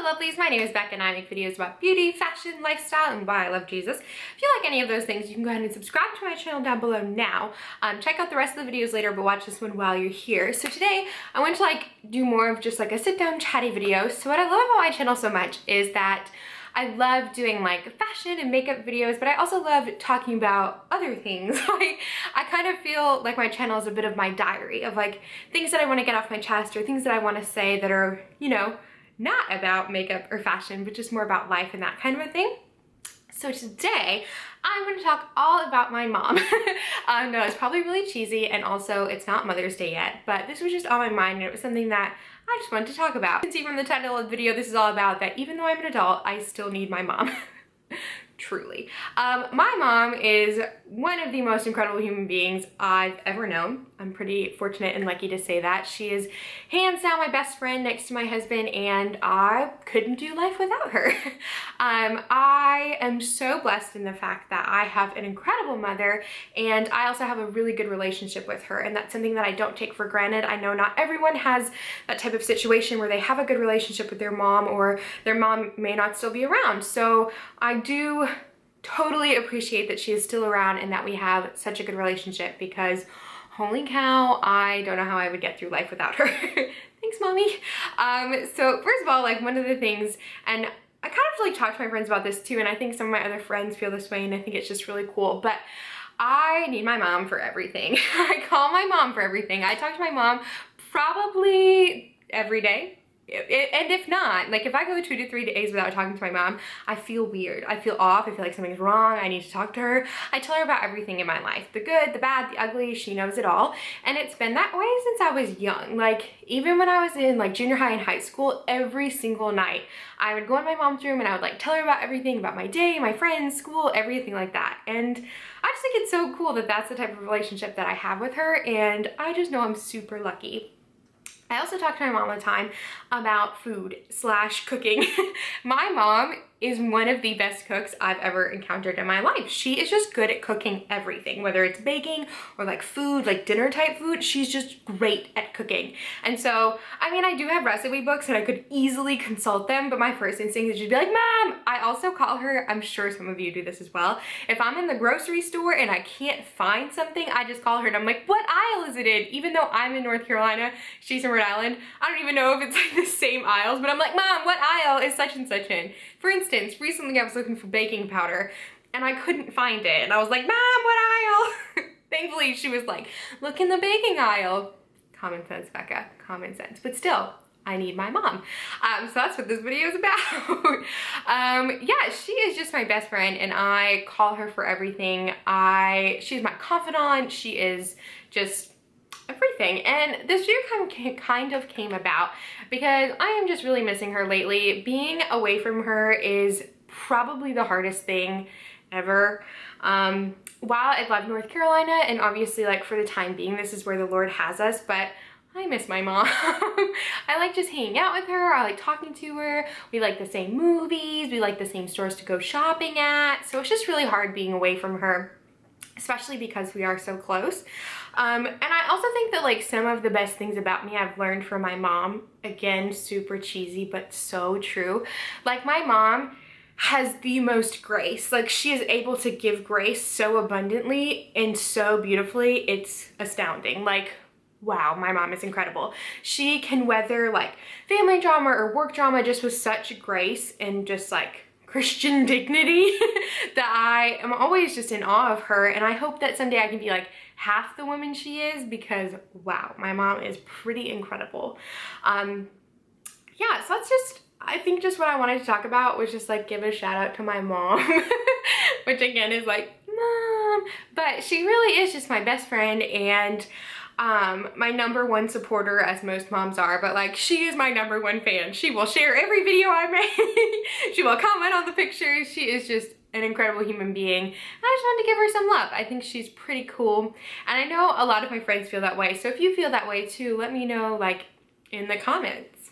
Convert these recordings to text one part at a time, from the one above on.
Lovelies, my name is Becca and I make videos about beauty, fashion, lifestyle, and why I love Jesus. If you like any of those things, you can go ahead and subscribe to my channel down below now. Check out the rest of the videos later, but watch this one while you're here. So today, I want to do more of just a sit-down chatty video. So what I love about my channel so much is that I love doing fashion and makeup videos, but I also love talking about other things. I kind of feel like my channel is a bit of my diary of things that I want to get off my chest or things that I want to say that are, you know, not about makeup or fashion, but just more about life and that kind of a thing. So today, I'm going to talk all about my mom. No, it's probably really cheesy, and also it's not Mother's Day yet, but this was just on my mind and it was something that I just wanted to talk about. You can see from the title of the video, this is all about that even though I'm an adult, I still need my mom. Truly. My mom is one of the most incredible human beings I've ever known. I'm pretty fortunate and lucky to say that. She is hands down my best friend next to my husband, and I couldn't do life without her. I am so blessed in the fact that I have an incredible mother, and I also have a really good relationship with her, and that's something that I don't take for granted. I know not everyone has that type of situation where they have a good relationship with their mom, or their mom may not still be around. So I do totally appreciate that she is still around and that we have such a good relationship, because holy cow, I don't know how I would get through life without her. Thanks, mommy. So first of all, one of the things, and I kind of talk to my friends about this too, and I think some of my other friends feel this way, and I think it's just really cool, but I need my mom for everything. I call my mom for everything. I talk to my mom probably every day. And if not, if I go 2 to 3 days without talking to my mom, I feel weird. I feel off. I feel like something's wrong. I need to talk to her. I tell her about everything in my life. The good, the bad, the ugly. She knows it all. And it's been that way since I was young. Even when I was in junior high and high school, every single night, I would go in my mom's room and I would tell her about everything, about my day, my friends, school, everything like that. And I just think it's so cool that that's the type of relationship that I have with her. And I just know I'm super lucky. I also talk to my mom all the time about food / cooking. My mom is one of the best cooks I've ever encountered in my life. She is just good at cooking everything, whether it's baking or food, dinner type food. She's just great at cooking. And so, I do have recipe books and I could easily consult them, but my first instinct is just be like, Mom! I also call her, I'm sure some of you do this as well. If I'm in the grocery store and I can't find something, I just call her and I'm like, what aisle is it in? Even though I'm in North Carolina, she's in Rhode Island, I don't even know if it's the same aisles, but I'm like, Mom, what aisle is such and such in? For instance, recently I was looking for baking powder and I couldn't find it. And I was like, Mom, what aisle? Thankfully, she was like, look in the baking aisle. Common sense, Becca, common sense. But still, I need my mom. So that's what this video is about. Yeah, she is just my best friend and I call her for everything. She's my confidant. She is just everything. And this video kind of came about because I am just really missing her lately. Being away from her is probably the hardest thing ever. While I love North Carolina, and obviously for the time being, this is where the Lord has us, but I miss my mom. I like just hanging out with her. I like talking to her. We like the same movies. We like the same stores to go shopping at. So it's just really hard being away from her, especially because we are so close. And I also think that some of the best things about me I've learned from my mom. Again, super cheesy, but so true. My mom has the most grace. She is able to give grace so abundantly and so beautifully. It's astounding. Wow, my mom is incredible. She can weather family drama or work drama just with such grace and just Christian dignity that I am always just in awe of her. And I hope that someday I can be half the woman she is, because wow, my mom is pretty incredible. Yeah, so that's just, I think just what I wanted to talk about was just give a shout out to my mom, which again is Mom, but she really is just my best friend and my #1 supporter, as most moms are, but she is my #1 fan. She will share every video I make. She will comment on the pictures. She is just an incredible human being. And I just wanted to give her some love. I think she's pretty cool. And I know a lot of my friends feel that way. So if you feel that way too, let me know in the comments.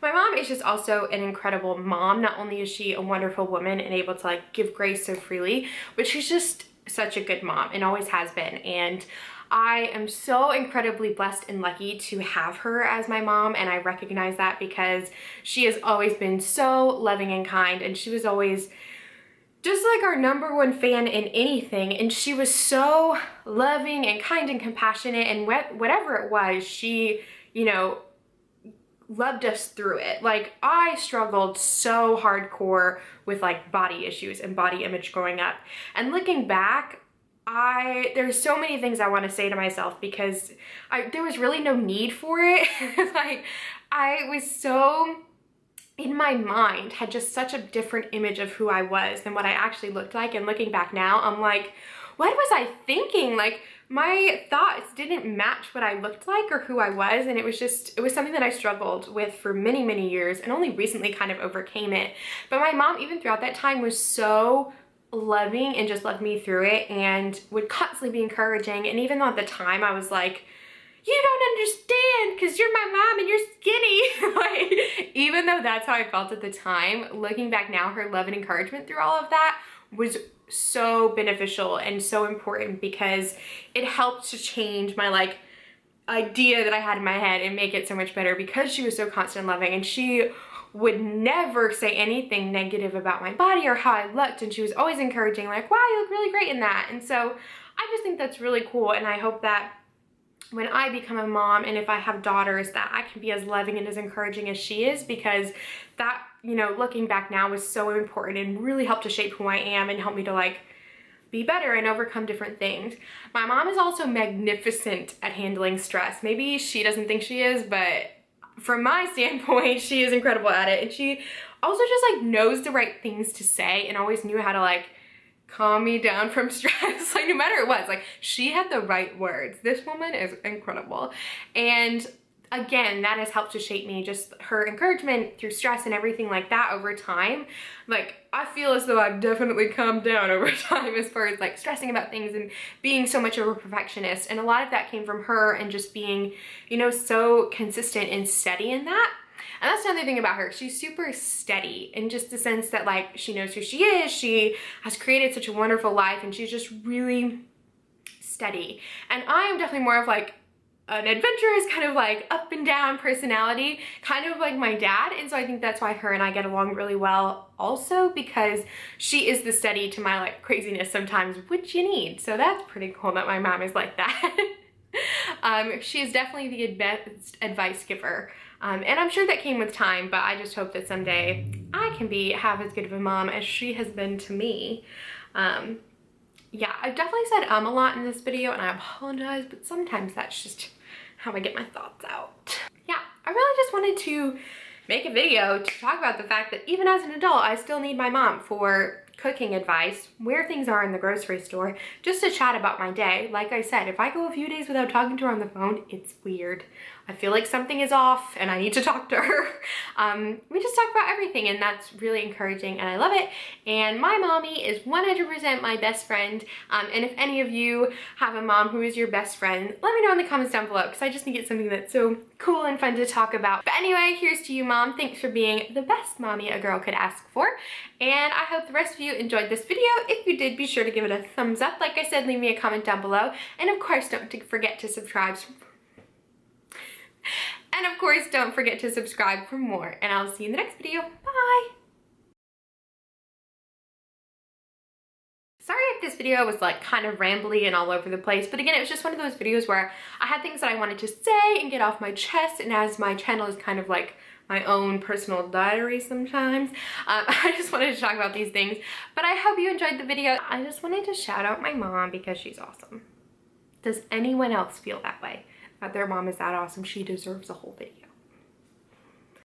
My mom is just also an incredible mom. Not only is she a wonderful woman and able to give grace so freely, but she's just such a good mom and always has been. And I am so incredibly blessed and lucky to have her as my mom, and I recognize that because she has always been so loving and kind, and she was always just like our #1 fan in anything, and she was so loving and kind and compassionate, and whatever it was, she, you know, loved us through it. Like, I struggled so hardcore with like body issues and body image growing up, and looking back, there's so many things I want to say to myself because there was really no need for it. Like, I was so, in my mind, had just such a different image of who I was than what I actually looked like. And looking back now, I'm like, what was I thinking? Like, my thoughts didn't match what I looked like or who I was, and it was something that I struggled with for many, many years, and only recently kind of overcame it. But my mom, even throughout that time, was so loving and just loved me through it, and would constantly be encouraging. And even though at the time I was like, you don't understand because you're my mom and you're skinny. Like, even though that's how I felt at the time, looking back now, her love and encouragement through all of that was so beneficial and so important, because it helped to change my like idea that I had in my head and make it so much better, because she was so constant and loving, and she would never say anything negative about my body or how I looked, and she was always encouraging, like, wow, you look really great in that. And so I just think that's really cool, and I hope that when I become a mom, and if I have daughters, that I can be as loving and as encouraging as she is, because that, you know, looking back now, was so important and really helped to shape who I am and help me to like be better and overcome different things. My mom is also magnificent at handling stress. Maybe she doesn't think she is, but from my standpoint, she is incredible at it. And she also just like knows the right things to say, and always knew how to like calm me down from stress. Like, no matter what, like, she had the right words. This woman is incredible. And again, that has helped to shape me, just her encouragement through stress and everything like that over time. Like, I feel as though I've definitely calmed down over time as far as like stressing about things and being so much of a perfectionist. And a lot of that came from her, and just being, you know, so consistent and steady in that. And that's another thing about her. She's super steady in just the sense that like she knows who she is. She has created such a wonderful life, and she's just really steady. And I am definitely more of like an adventurous, kind of like up and down personality, kind of like my dad. And so I think that's why her and I get along really well also, because she is the steady to my like craziness sometimes, which you need. So that's pretty cool that my mom is like that. She is definitely the best advice giver. And I'm sure that came with time, but I just hope that someday I can have as good of a mom as she has been to me. Yeah, I've definitely said a lot in this video, and I apologize, but sometimes that's just how I get my thoughts out. Yeah, I really just wanted to make a video to talk about the fact that even as an adult, I still need my mom for cooking advice, where things are in the grocery store, just to chat about my day. Like I said, if I go a few days without talking to her on the phone, it's weird. I feel like something is off and I need to talk to her. We just talk about everything, and that's really encouraging, and I love it. And my mommy is 100% my best friend. And if any of you have a mom who is your best friend, let me know in the comments down below, because I just think it's something that's so cool and fun to talk about. But anyway, here's to you, Mom. Thanks for being the best mommy a girl could ask for. And I hope the rest of you enjoyed this video. If you did, be sure to give it a thumbs up. Like I said, leave me a comment down below. And of course, don't forget to subscribe. And of course, don't forget to subscribe for more. And I'll see you in the next video. Bye! Sorry if this video was like kind of rambly and all over the place, but again, it was just one of those videos where I had things that I wanted to say and get off my chest, and as my channel is kind of like my own personal diary sometimes, I just wanted to talk about these things. But I hope you enjoyed the video. I just wanted to shout out my mom because she's awesome. Does anyone else feel that way? That their mom is that awesome? She deserves a whole video.